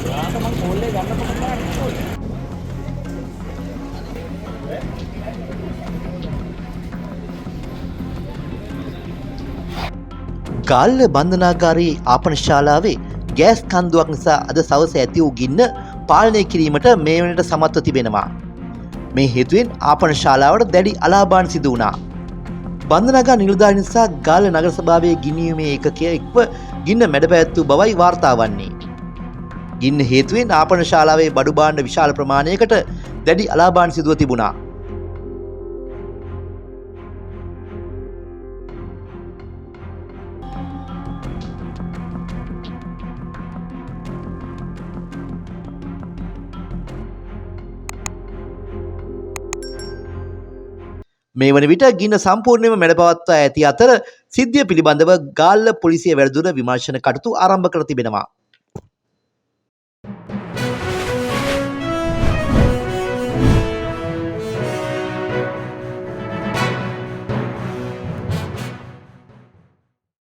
යාට මං කෝල් එක ගන්න කොහොමද? ගාල්ල බන්ධනාගාරයේ ආපන ශාලාවේ ගෑස් කන්දුවක් නිසා අද සවස ඇති වූ ගින්න පාලනය කිරීමට මේ වනට සමත්ව තිබෙනවා. මේ හේතුවෙන් ආපන ශාලාවට දැඩි අලාභාන සිදු වුණා. බන්ධනාගාර නිලධාරීන් නිසා ගාල්ල නගර සභාවේ ගිනියීමේ ඒකකය එක්ව ගින්න මැඩ පැවැත්වූ බවයි වාර්තා වන්නේ. ගින්න හේතුවෙන් ආපන ශාලාවේ බඩු භාණ්ඩ විශාල ප්‍රමාණයකට දැඩි අලාභාන සිදුව තිබුණා. මේ වන විට ගින්න සම්පූර්ණයෙන්ම මැඩපවත්වා ඇති අතර සිද්ධිය පිළිබඳව ගාල්ල පොලිසිය වැඩිදුර විමර්ශන කටයුතු ආරම්භ කර තිබෙනවා.